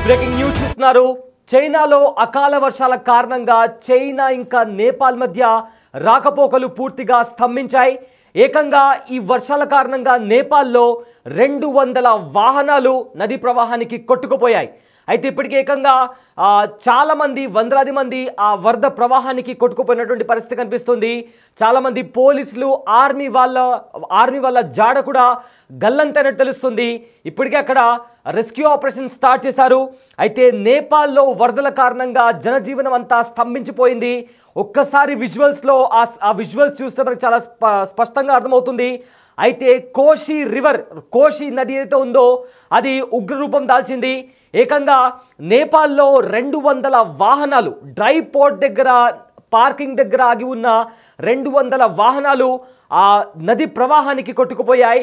Breaking news చూస్తున్నారు. చైనాలో అకాల వర్షాల కారణంగా చైనా ఇంకా నేపాల్ మధ్య రాకపోకలు పూర్తిగా స్తంభించాయి. ఏకంగా ఈ వర్షాల కారణంగా నేపాల్లో 200 వాహనాలు నది ప్రవాహానికి కొట్టుకుపోయాయి. అయితే ఇప్పటికే ఏకంగా చాలా మంది వందలాది మంది ఆ వరద ప్రవాహానికి కొట్టుకుపోయినటువంటి పరిస్థితి కనిపిస్తుంది. చాలా మంది పోలీసులు ఆర్మీ వాళ్ళ జాడ కూడా గల్లంతైనట్టు తెలుస్తుంది. ఇప్పటికే అక్కడ రెస్క్యూ ఆపరేషన్ స్టార్ట్ చేశారు. అయితే నేపాల్లో వరదల కారణంగా జనజీవనం అంతా స్తంభించిపోయింది. ఒక్కసారి విజువల్స్లో ఆ విజువల్స్ చూస్తే మనకు చాలా స్పష్టంగా అర్థమవుతుంది. అయితే కోషి నది ఏదైతే ఉందో అది ఉగ్రరూపం దాల్చింది. ఏకంగా నేపాల్లో 200 వాహనాలు డ్రై పోర్ట్ దగ్గర పార్కింగ్ దగ్గర ఆగి ఉన్న 200 వాహనాలు ఆ నది ప్రవాహానికి కొట్టుకుపోయాయి.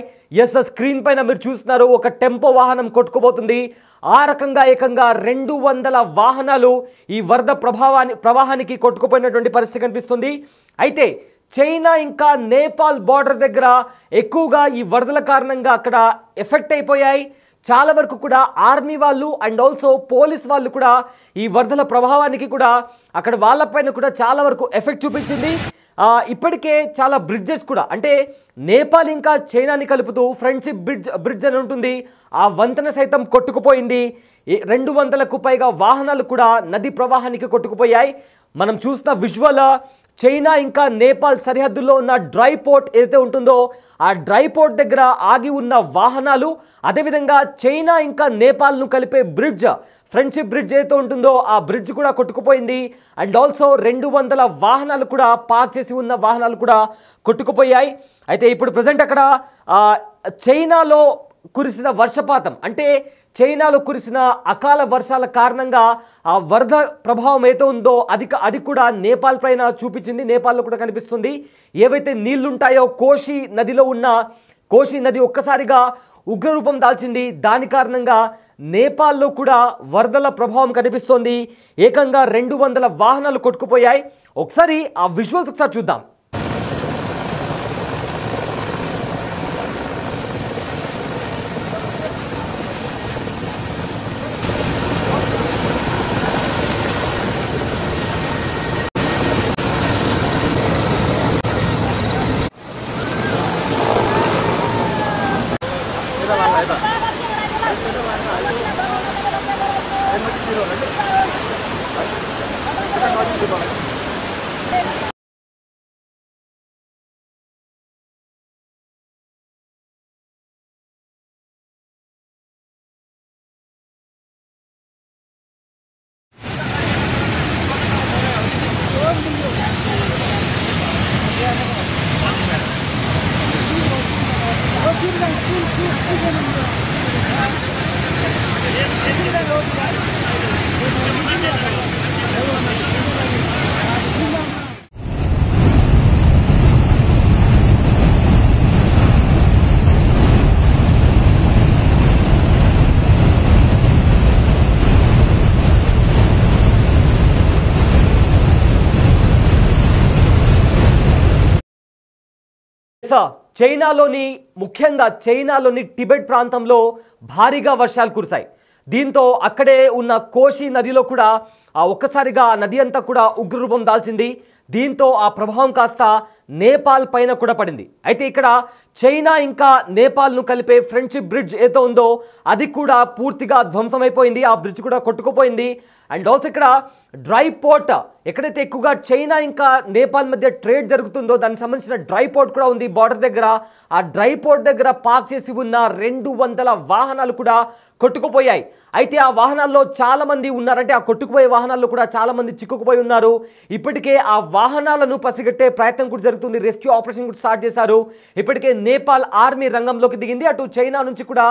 స్క్రీన్ పైన మీరు చూస్తున్నారు, ఒక టెంపో వాహనం కొట్టుకుపోతుంది. ఆ రకంగా ఏకంగా 200 వాహనాలు ఈ వరద ప్రవాహానికి కొట్టుకుపోయినటువంటి పరిస్థితి కనిపిస్తుంది. అయితే చైనా ఇంకా నేపాల్ బార్డర్ దగ్గర ఎక్కువగా ఈ వరదల కారణంగా అక్కడ ఎఫెక్ట్ అయిపోయాయి. చాలా వరకు కూడా ఆర్మీ వాళ్ళు అండ్ ఆల్సో పోలీస్ వాళ్ళు కూడా ఈ వరదల ప్రభావానికి కూడా అక్కడ వాళ్ళపైన కూడా చాలా వరకు ఎఫెక్ట్ చూపించింది. ఇప్పటికే చాలా బ్రిడ్జెస్ కూడా, అంటే నేపాల్ ఇంకా చైనాని కలుపుతూ ఫ్రెండ్షిప్ బ్రిడ్జ్ అని ఉంటుంది, ఆ వంతెన సైతం కొట్టుకుపోయింది. 200కు పైగా వాహనాలు కూడా నది ప్రవాహానికి కొట్టుకుపోయాయి. మనం చూస్తున్న విజువల్ చైనా ఇంకా నేపాల్ సరిహద్దుల్లో ఉన్న డ్రై పోర్ట్ ఏదైతే ఉంటుందో ఆ డ్రై పోర్ట్ దగ్గర ఆగి ఉన్న వాహనాలు, అదేవిధంగా చైనా ఇంకా నేపాల్ను కలిపే ఫ్రెండ్షిప్ బ్రిడ్జ్ ఏదైతే ఉంటుందో ఆ బ్రిడ్జ్ కూడా కొట్టుకుపోయింది. అండ్ ఆల్సో 200 వాహనాలు కూడా పార్క్ చేసి ఉన్న వాహనాలు కూడా కొట్టుకుపోయాయి. అయితే ఇప్పుడు ప్రజెంట్ అక్కడ చైనాలో కురిసిన వర్షపాతం, అంటే చైనాలో కురిసిన అకాల వర్షాల కారణంగా ఆ వరద ప్రభావం ఏదో ఉందో అది కూడా నేపాల్ పైన చూపించింది. నేపాల్లో కూడా కనిపిస్తుంది. ఏవైతే నీళ్లుంటాయో కోషి నది ఒక్కసారిగా ఉగ్రరూపం దాల్చింది. దాని కారణంగా నేపాల్లో కూడా వరదల ప్రభావం కనిపిస్తోంది. ఏకంగా 200 వాహనాలు కొట్టుకుపోయాయి. ఒకసారి ఆ విజువల్స్ ఒకసారి చూద్దాం. ముఖ్యంగా చైనాలోని టిబెట్ ప్రాంతంలో భారీగా వర్షాలు కురిశాయి. దీంతో అక్కడే ఉన్న కోషి నదిలో కూడా ఒక్కసారిగా నది అంతా కూడా ఉగ్రరూపం దాల్చింది. దీంతో ఆ ప్రభావం కాస్త నేపాల్ పైన కూడా పడింది. అయితే ఇక్కడ చైనా ఇంకా నేపాల్ను కలిపే ఫ్రెండ్షిప్ బ్రిడ్జ్ ఏదో ఉందో అది కూడా పూర్తిగా ధ్వంసమైపోయింది. ఆ బ్రిడ్జ్ కూడా కొట్టుకుపోయింది. అండ్ ఆల్సో ఇక్కడ డ్రై పోర్ట్, ఎక్కడైతే ఎక్కువగా చైనా ఇంకా నేపాల్ మధ్య ట్రేడ్ జరుగుతుందో దానికి సంబంధించిన డ్రై పోర్ట్ కూడా ఉంది బార్డర్ దగ్గర. ఆ డ్రై పోర్ట్ దగ్గర పార్క్ చేసి ఉన్న 200 వాహనాలు కూడా కొట్టుకుపోయాయి. అయితే ఆ వాహనాల్లో చాలా మంది ఉన్నారంటే ఆ కొట్టుకుపోయే వాహనాల్లో కూడా చాలా మంది చిక్కుకుపోయి ఉన్నారు. ఇప్పటికే ఆ వాహనాలను పసిగట్టే ప్రయత్నం కూడా జరుగుతుంది. రెస్క్యూ ఆపరేషన్ కూడా స్టార్ట్ చేశారు. ఇప్పటికే నేపాల్ ఆర్మీ రంగంలోకి దిగింది. అటు చైనా నుంచి కూడా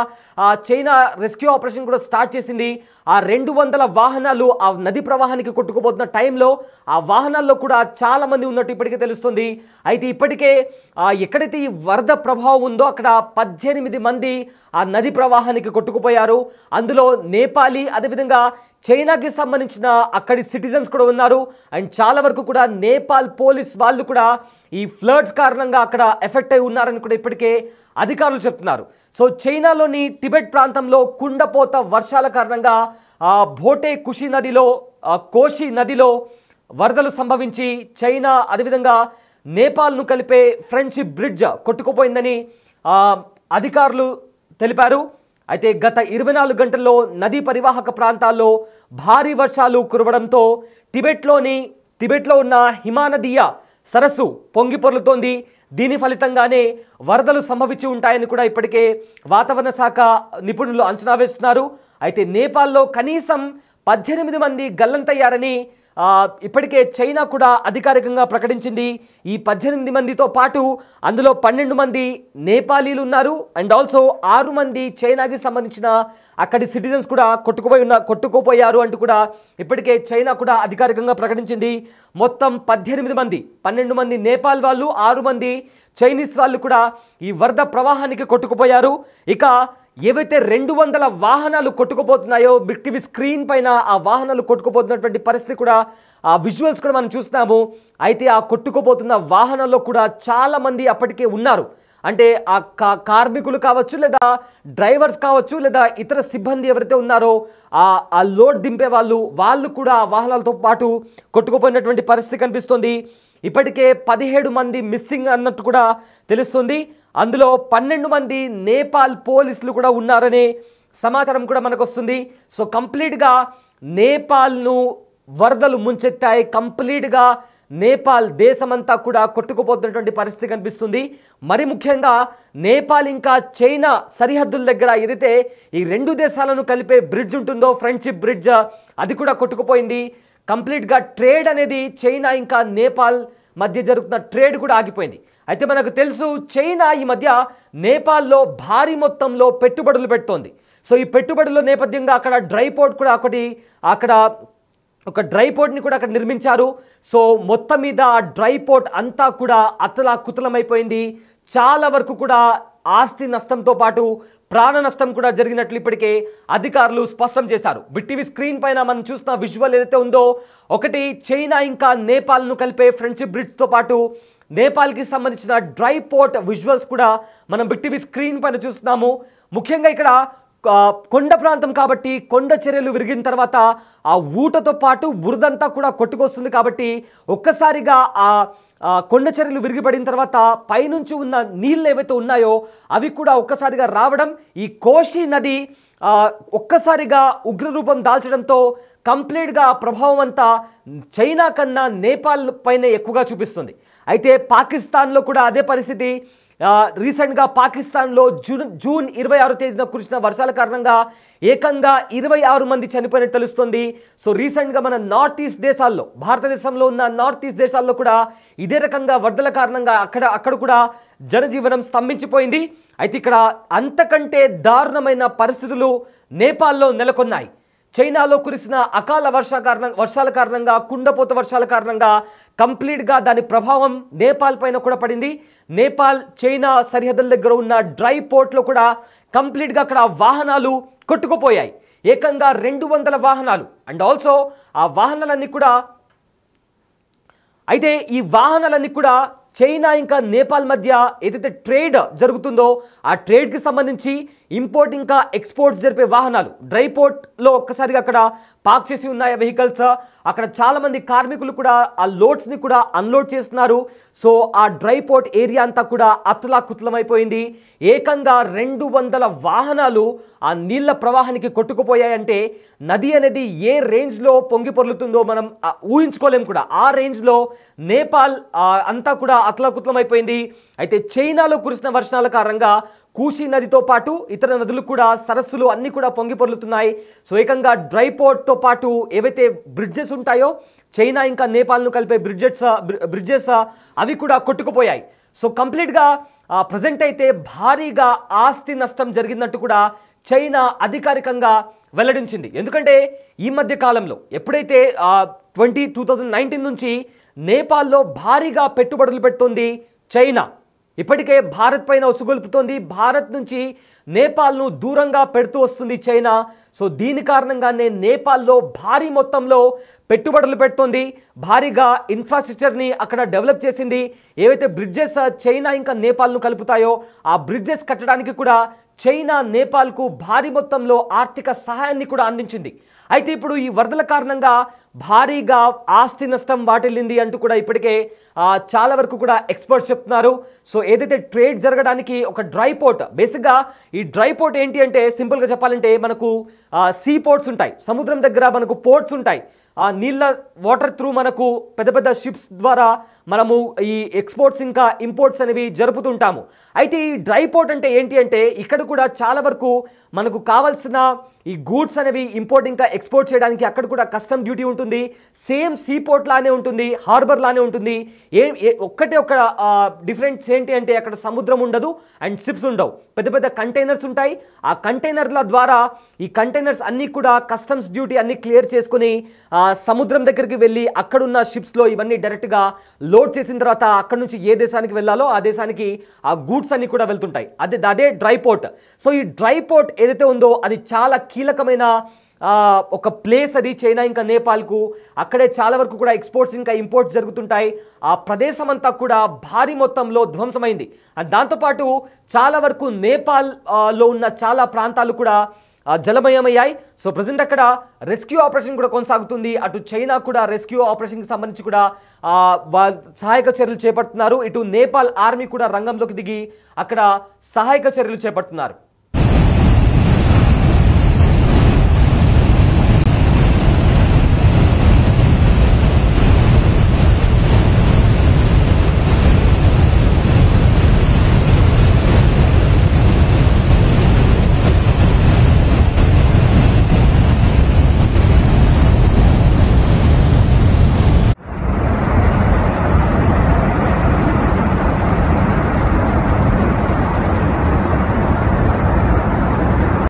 చైనా రెస్క్యూ ఆపరేషన్ కూడా స్టార్ట్ చేసింది. ఆ 200 వాహనాలు ఆ నది ప్రవాహానికి కొట్టుకుపోతున్న టైంలో ఆ వాహనాల్లో కూడా చాలా మంది ఉన్నట్టు ఇప్పటికే తెలుస్తుంది. అయితే ఇప్పటికే ఎక్కడైతే ఈ వరద ప్రభావం ఉందో అక్కడ 18 మంది ఆ నది ప్రవాహానికి కొట్టుకుపోయారు. అందులో నేపాలీ, అదేవిధంగా చైనాకి సంబంధించిన అక్కడి సిటిజన్స్ కూడా ఉన్నారు. అండ్ చాలా వరకు కూడా నేపాల్ పోలీస్ వాళ్ళు కూడా ఈ ఫ్లడ్స్ కారణంగా అక్కడ ఎఫెక్ట్ అయి ఉన్నారని కూడా ఇప్పటికే అధికారులు చెప్తున్నారు. సో చైనాలోని టిబెట్ ప్రాంతంలో కుండపోత వర్షాల కారణంగా భోటే కుషి నదిలో కోషి నదిలో వరదలు సంభవించి చైనా అదేవిధంగా నేపాల్ను కలిపే ఫ్రెండ్షిప్ బ్రిడ్జ్ కొట్టుకుపోయిందని అధికారులు తెలిపారు. అయితే గత 24 గంటల్లో నదీ పరివాహక ప్రాంతాల్లో భారీ వర్షాలు కురవడంతో టిబెట్లో ఉన్న హిమానదీయ సరస్సు పొంగి పొర్లుతోంది. దీని ఫలితంగానే వరదలు సంభవించి ఉంటాయని కూడా ఇప్పటికే వాతావరణ శాఖ నిపుణులు అంచనా వేస్తున్నారు. అయితే నేపాల్లో కనీసం 18 మంది గల్లంతయ్యారని ఇప్పటికే చైనా కూడా అధికారికంగా ప్రకటించింది. ఈ 18 మందితో పాటు అందులో 12 మంది నేపాలీలు ఉన్నారు. అండ్ ఆల్సో 6 మంది చైనాకి సంబంధించిన అక్కడి సిటిజన్స్ కూడా కొట్టుకుపోయారు అంటూ కూడా ఇప్పటికే చైనా కూడా అధికారికంగా ప్రకటించింది. మొత్తం 18 మంది, 12 మంది నేపాల్ వాళ్ళు, 6 మంది చైనీస్ వాళ్ళు కూడా ఈ వరద ప్రవాహానికి కొట్టుకుపోయారు. ఇక ఏవైతే 200 వాహనాలు కొట్టుకుపోతున్నాయో బిగ్ టీవీ స్క్రీన్ పైన ఆ వాహనాలు కొట్టుకుపోతున్నటువంటి పరిస్థితి కూడా ఆ విజువల్స్ కూడా మనం చూస్తున్నాము. అయితే ఆ కొట్టుకుపోతున్న వాహనాల్లో కూడా చాలామంది అప్పటికే ఉన్నారు. అంటే ఆ కార్మికులు కావచ్చు, లేదా డ్రైవర్స్ కావచ్చు, లేదా ఇతర సిబ్బంది ఎవరైతే ఉన్నారో ఆ లోడ్ దింపే వాళ్ళు కూడా ఆ వాహనాలతో పాటు కొట్టుకుపోయినటువంటి పరిస్థితి కనిపిస్తుంది. ఇప్పటికే 17 మంది మిస్సింగ్ అన్నట్టు కూడా తెలుస్తుంది. అందులో 12 మంది నేపాల్ పోలీసులు కూడా ఉన్నారనే సమాచారం కూడా మనకు వస్తుంది. సో కంప్లీట్గా నేపాల్ను వరదలు ముంచెత్తాయి. కంప్లీట్గా నేపాల్ దేశమంతా కూడా కొట్టుకుపోతున్నటువంటి పరిస్థితి కనిపిస్తుంది. మరి ముఖ్యంగా నేపాల్ ఇంకా చైనా సరిహద్దుల దగ్గర ఏదైతే ఈ 2 దేశాలను కలిపే బ్రిడ్జ్ ఉంటుందో, ఫ్రెండ్షిప్ బ్రిడ్జ్, అది కూడా కొట్టుకుపోయింది. కంప్లీట్గా ట్రేడ్ అనేది చైనా ఇంకా నేపాల్ మధ్య జరుగుతున్న ట్రేడ్ కూడా ఆగిపోయింది. అయితే మనకు తెలుసు చైనా ఈ మధ్య నేపాల్లో భారీ మొత్తంలో పెట్టుబడులు పెడుతోంది. సో ఈ పెట్టుబడుల నేపథ్యంగా అక్కడ డ్రై పోర్ట్ కూడా ఒక డ్రై పోర్ట్ని కూడా అక్కడ నిర్మించారు. సో మొత్తం మీద ఆ డ్రై పోర్ట్ అంతా కూడా అతలాకుతలమైపోయింది. చాలా వరకు కూడా ఆస్తి నష్టంతో పాటు ప్రాణ నష్టం కూడా జరిగినట్లు ఇప్పటికే అధికారులు స్పష్టం చేశారు. బిగ్ టీవీ స్క్రీన్ పైన మనం చూస్తున్న విజువల్ ఏదైతే ఉందో, ఒకటి చైనా ఇంకా నేపాల్ను కలిపే ఫ్రెండ్షిప్ బ్రిడ్జ్తో పాటు నేపాల్కి సంబంధించిన డ్రై పోర్ట్ విజువల్స్ కూడా మనం బిగ్ టీవీ స్క్రీన్ పైన చూస్తున్నాము. ముఖ్యంగా ఇక్కడ కొండ ప్రాంతం కాబట్టి కొండ చర్యలు విరిగిన తర్వాత ఆ ఊటతో పాటు బురదంతా కూడా కొట్టుకొస్తుంది. కాబట్టి ఒక్కసారిగా ఆ కొండ చర్యలు విరిగిపడిన తర్వాత పైనుంచి ఉన్న నీళ్ళు ఏవైతే ఉన్నాయో అవి కూడా ఒక్కసారిగా రావడం, ఈ కోషి నది ఒక్కసారిగా ఉగ్రరూపం దాల్చడంతో కంప్లీట్గా ప్రభావం అంతా చైనా కన్నా నేపాల్ పైన ఎక్కువగా చూపిస్తుంది. అయితే పాకిస్తాన్లో కూడా అదే పరిస్థితి. రీసెంట్గా పాకిస్తాన్లో జూన్ 26వ తేదీన కురిసిన వర్షాల కారణంగా ఏకంగా 26 మంది చనిపోయినట్టు తెలుస్తుంది. సో రీసెంట్గా మన నార్త్ ఈస్ట్ దేశాల్లో, భారతదేశంలో ఉన్న నార్త్ ఈస్ట్ దేశాల్లో కూడా ఇదే రకంగా వరదల కారణంగా అక్కడ కూడా జనజీవనం స్తంభించిపోయింది. అయితే ఇక్కడ అంతకంటే దారుణమైన పరిస్థితులు నేపాల్లో నెలకొన్నాయి. చైనాలో కురిసిన అకాల వర్షాల కారణంగా, కుండపోత వర్షాల కారణంగా కంప్లీట్గా దాని ప్రభావం నేపాల్ పైన కూడా పడింది. నేపాల్ చైనా సరిహద్దుల దగ్గర ఉన్న డ్రై పోర్ట్లో కూడా కంప్లీట్గా అక్కడ వాహనాలు కొట్టుకుపోయాయి. ఏకంగా 200 వాహనాలు. అండ్ ఆల్సో ఆ వాహనాలన్నీ కూడా ఈ వాహనాలన్నీ కూడా చైనా ఇంకా నేపాల్ మధ్య ఏదైతే ట్రేడ్ జరుగుతుందో ఆ ట్రేడ్కి సంబంధించి ఇంపోర్ట్ ఇంకా ఎక్స్పోర్ట్స్ జరిపే వాహనాలు డ్రై పోర్ట్లో ఒక్కసారిగా అక్కడ పార్క్ చేసి ఉన్నాయి వెహికల్స్. అక్కడ చాలామంది కార్మికులు కూడా ఆ లోడ్స్ని కూడా అన్లోడ్ చేస్తున్నారు. సో ఆ డ్రై పోర్ట్ ఏరియా అంతా కూడా అతలాకుతలమైపోయింది. ఏకంగా 200 వాహనాలు ఆ నీళ్ల ప్రవాహానికి కొట్టుకుపోయాయంటే నది అనేది ఏ రేంజ్లో పొంగి పొర్లుతుందో మనం ఊహించుకోలేం కూడా. ఆ రేంజ్లో నేపాల్ అంతా కూడా అతలాకుతలమైపోయింది. అయితే చైనాలో కురిసిన వర్షాల కారణంగా కూషి నదితో పాటు ఇతర నదులు కూడా, సరస్సులు అన్నీ కూడా పొంగి పొర్లుతున్నాయి. సో ఏకంగా డ్రై పోర్ట్తో పాటు ఏవైతే బ్రిడ్జెస్ ఉంటాయో చైనా ఇంకా నేపాల్ను కలిపే బ్రిడ్జెస్ అవి కూడా కొట్టుకుపోయాయి. సో కంప్లీట్గా ప్రజెంట్ అయితే భారీగా ఆస్తి నష్టం జరిగినట్టు కూడా చైనా అధికారికంగా వెల్లడించింది. ఎందుకంటే ఈ మధ్య కాలంలో ఎప్పుడైతే 2019 నుంచి నేపాల్లో భారీగా పెట్టుబడులు పెడుతోంది చైనా, ఇప్పటికే భారత్ పైన ఉసుగొల్పుతోంది. భారత్ నుంచి నేపాల్ను దూరంగా పెడుతూ వస్తుంది చైనా. సో దీని కారణంగానే నేపాల్లో భారీ మొత్తంలో పెట్టుబడులు పెడుతోంది, భారీగా ఇన్ఫ్రాస్ట్రక్చర్ని అక్కడ డెవలప్ చేసింది. ఏవైతే బ్రిడ్జెస్ చైనా ఇంకా నేపాల్ను కలుపుతాయో ఆ బ్రిడ్జెస్ కట్టడానికి కూడా చైనా నేపాల్కు భారీ మొత్తంలో ఆర్థిక సహాయాన్ని కూడా అందించింది. అయితే ఇప్పుడు ఈ వరదల కారణంగా భారీగా ఆస్తి నష్టం వాటిల్లింది అంటూ కూడా ఇప్పటికే చాలా వరకు కూడా ఎక్స్పర్ట్స్ చెప్తున్నారు. సో ఏదైతే ట్రేడ్ జరగడానికి ఒక డ్రై పోర్ట్, బేసిక్గా ఈ డ్రై పోర్ట్ ఏంటి అంటే సింపుల్గా చెప్పాలంటే మనకు సీ పోర్ట్స్ ఉంటాయి, సముద్రం దగ్గర మనకు పోర్ట్స్ ఉంటాయి. ఆ నీళ్ళ వాటర్ త్రూ మనకు పెద్ద పెద్ద షిప్స్ ద్వారా మనము ఈ ఎక్స్పోర్ట్స్ ఇంకా ఇంపోర్ట్స్ అనేవి జరుపుతుంటాము. అయితే ఈ డ్రై పోర్ట్ అంటే ఏంటి అంటే ఇక్కడ కూడా చాలా వరకు మనకు కావాల్సిన ఈ గూడ్స్ అనేవి ఇంపోర్ట్ ఇంకా ఎక్స్పోర్ట్ చేయడానికి అక్కడ కూడా కస్టమ్ డ్యూటీ ఉంటుంది. సేమ్ సీ పోర్ట్ లానే ఉంటుంది, హార్బర్ లానే ఉంటుంది. ఒక్కటే ఒక డిఫరెన్స్ ఏంటి అంటే అక్కడ సముద్రం ఉండదు అండ్ షిప్స్ ఉండవు, పెద్ద పెద్ద కంటైనర్స్ ఉంటాయి. ఆ కంటైనర్ల ద్వారా ఈ కంటైనర్స్ అన్నీ కూడా కస్టమ్స్ డ్యూటీ అన్ని క్లియర్ చేసుకుని సముద్రం దగ్గరికి వెళ్ళి అక్కడున్న షిప్స్లో ఇవన్నీ డైరెక్ట్గా లోడ్ చేసిన తర్వాత అక్కడ నుంచి ఏ దేశానికి వెళ్ళాలో ఆ దేశానికి ఆ గూడ్స్ అన్ని కూడా వెళ్తుంటాయి. అదే డ్రై పోర్ట్. సో ఈ డ్రై పోర్ట్ ఏదైతే ఉందో అది చాలా కీలకమైన ఒక ప్లేస్ అది చైనా ఇంకా నేపాల్కు. అక్కడే చాలా వరకు కూడా ఎక్స్పోర్ట్స్ ఇంకా ఇంపోర్ట్స్ జరుగుతుంటాయి. ఆ ప్రదేశం అంతా కూడా భారీ మొత్తంలో ధ్వంసమైంది. అండ్ దాంతోపాటు చాలా వరకు నేపాల్లో ఉన్న చాలా ప్రాంతాలు కూడా జలమయమయ్యాయి. సో ప్రజెంట్ అక్కడ రెస్క్యూ ఆపరేషన్ కూడా కొనసాగుతుంది. అటు చైనా కూడా రెస్క్యూ ఆపరేషన్కి సంబంధించి కూడా సహాయక చర్యలు చేపడుతున్నారు. ఇటు నేపాల్ ఆర్మీ కూడా రంగంలోకి దిగి అక్కడ సహాయక చర్యలు చేపడుతున్నారు.